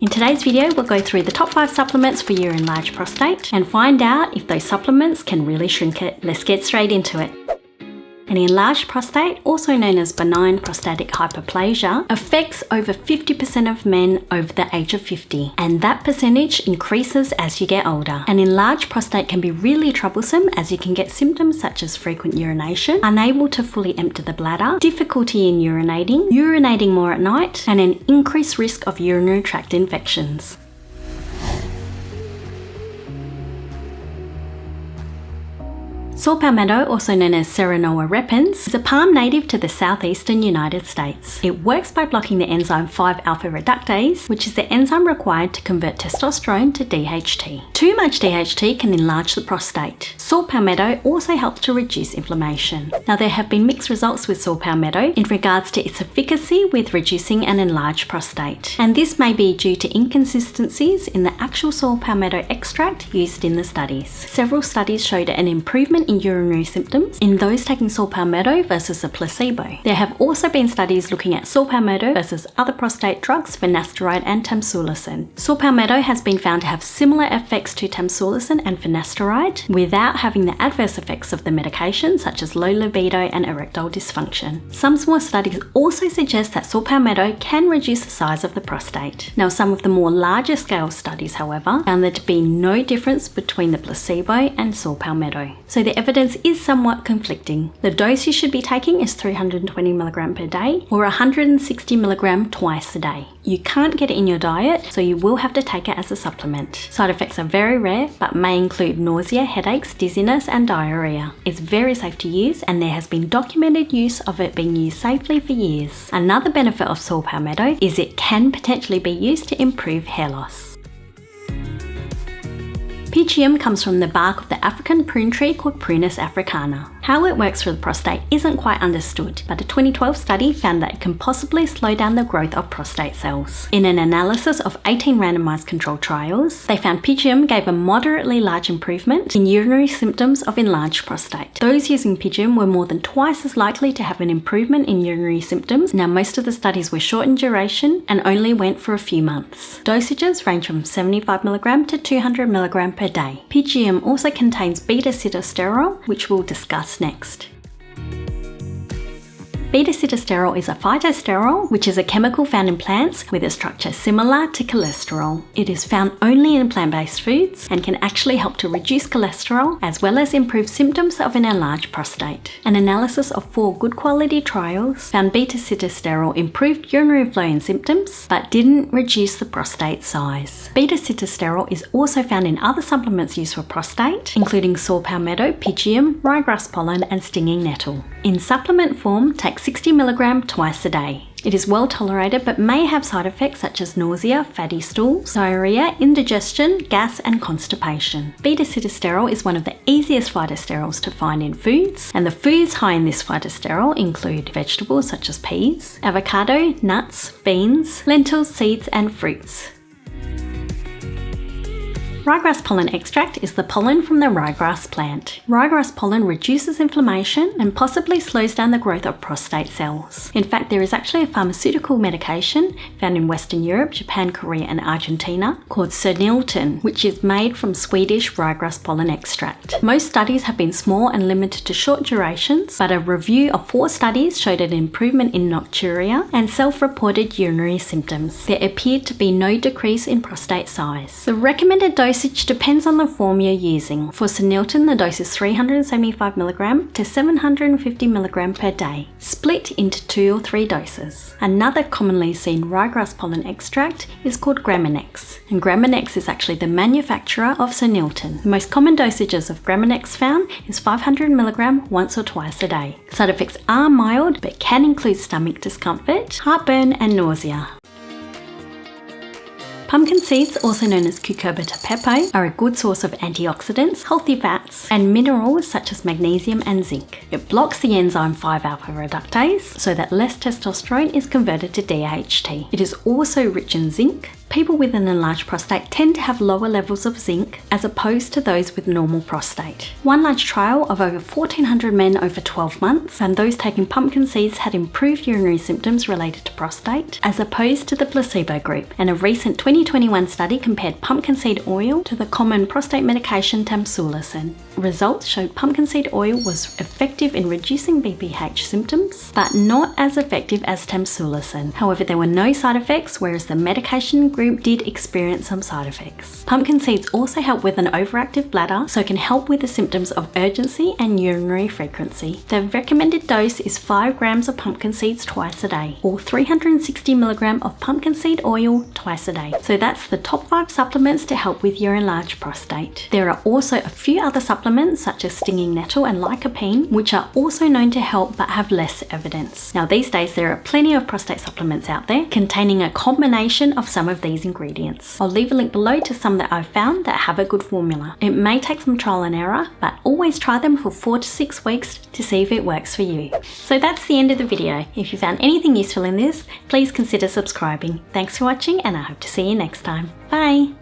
In today's video, we'll go through the top 5 supplements for your enlarged prostate and find out if those supplements can really shrink it. Let's get straight into it. An enlarged prostate, also known as benign prostatic hyperplasia, affects over 50% of men over the age of 50, and that percentage increases as you get older. An enlarged prostate can be really troublesome as you can get symptoms such as frequent urination, unable to fully empty the bladder, difficulty in urinating more at night, and an increased risk of urinary tract infections. Saw palmetto, also known as Serenoa repens, is a palm native to the southeastern United States. It works by blocking the enzyme 5-alpha reductase, which is the enzyme required to convert testosterone to DHT. Too much DHT can enlarge the prostate. Saw palmetto also helps to reduce inflammation. Now, there have been mixed results with saw palmetto in regards to its efficacy with reducing an enlarged prostate, and this may be due to inconsistencies in the actual saw palmetto extract used in the studies. Several studies showed an improvement in urinary symptoms in those taking saw palmetto versus a placebo. There have also been studies looking at saw palmetto versus other prostate drugs, finasteride and tamsulosin. Saw palmetto has been found to have similar effects to tamsulosin and finasteride without having the adverse effects of the medication, such as low libido and erectile dysfunction. Some small studies also suggest that saw palmetto can reduce the size of the prostate. Now, some of the more larger scale studies, however, found there to be no difference between the placebo and saw palmetto. So the evidence is somewhat conflicting. The dose you should be taking is 320 mg per day or 160 mg twice a day. You can't get it in your diet, so you will have to take it as a supplement. Side effects are very rare, but may include nausea, headaches, dizziness, and diarrhea. It's very safe to use, and there has been documented use of it being used safely for years. Another benefit of saw palmetto is it can potentially be used to improve hair loss. Pygeum comes from the bark of the African prune tree called Prunus africana. How it works for the prostate isn't quite understood, but a 2012 study found that it can possibly slow down the growth of prostate cells. In an analysis of 18 randomized controlled trials, they found Pygeum gave a moderately large improvement in urinary symptoms of enlarged prostate. Those using Pygeum were more than twice as likely to have an improvement in urinary symptoms. Now, most of the studies were short in duration and only went for a few months. Dosages range from 75 mg to 200 mg per day. Pygeum also contains Beta-sitosterol, which we'll discuss next. Beta-sitosterol is a phytosterol, which is a chemical found in plants with a structure similar to cholesterol. It is found only in plant-based foods and can actually help to reduce cholesterol as well as improve symptoms of an enlarged prostate. An analysis of 4 good quality trials found beta-sitosterol improved urinary flow and symptoms, but didn't reduce the prostate size. Beta-sitosterol is also found in other supplements used for prostate, including saw palmetto, pygeum, ryegrass pollen, and stinging nettle. In supplement form, take 60 mg twice a day. It is well tolerated but may have side effects such as nausea, fatty stools, diarrhea, indigestion, gas, and constipation. Beta-sitosterol is one of the easiest phytosterols to find in foods, and the foods high in this phytosterol include vegetables such as peas, avocado, nuts, beans, lentils, seeds, and fruits. Ryegrass pollen extract is the pollen from the ryegrass plant. Ryegrass pollen reduces inflammation and possibly slows down the growth of prostate cells. In fact, there is actually a pharmaceutical medication found in Western Europe, Japan, Korea, and Argentina called Senilton, which is made from Swedish ryegrass pollen extract. Most studies have been small and limited to short durations, but a review of 4 studies showed an improvement in nocturia and self-reported urinary symptoms. There appeared to be no decrease in prostate size. The recommended dosage depends on the form you're using. For Senilton, the dose is 375 mg to 750 mg per day, split into 2 or 3 doses. Another commonly seen ryegrass pollen extract is called Graminex, and Graminex is actually the manufacturer of Senilton. The most common dosages of Graminex found is 500 mg once or twice a day. Side effects are mild but can include stomach discomfort, heartburn, and nausea. Pumpkin seeds, also known as Cucurbita pepo, are a good source of antioxidants, healthy fats, and minerals such as magnesium and zinc. It blocks the enzyme 5-alpha reductase so that less testosterone is converted to DHT. It is also rich in zinc, People with an enlarged prostate tend to have lower levels of zinc as opposed to those with normal prostate. One large trial of over 1,400 men over 12 months found those taking pumpkin seeds had improved urinary symptoms related to prostate as opposed to the placebo group, and a recent 2021 study compared pumpkin seed oil to the common prostate medication tamsulosin. Results showed pumpkin seed oil was effective in reducing BPH symptoms, but not as effective as tamsulosin. However, there were no side effects, whereas the medication group did experience some side effects. Pumpkin seeds also help with an overactive bladder, so can help with the symptoms of urgency and urinary frequency. The recommended dose is 5 grams of pumpkin seeds twice a day, or 360 milligrams of pumpkin seed oil twice a day. So that's the top 5 supplements to help with your enlarged prostate. There are also a few other supplements such as stinging nettle and lycopene, which are also known to help but have less evidence. Now these days there are plenty of prostate supplements out there containing a combination of some of these ingredients. I'll leave a link below to some that I've found that have a good formula. It may take some trial and error, but always try them for 4 to 6 weeks to see if it works for you. So that's the end of the video. If you found anything useful in this, please consider subscribing. Thanks for watching, and I hope to see you next time. Bye!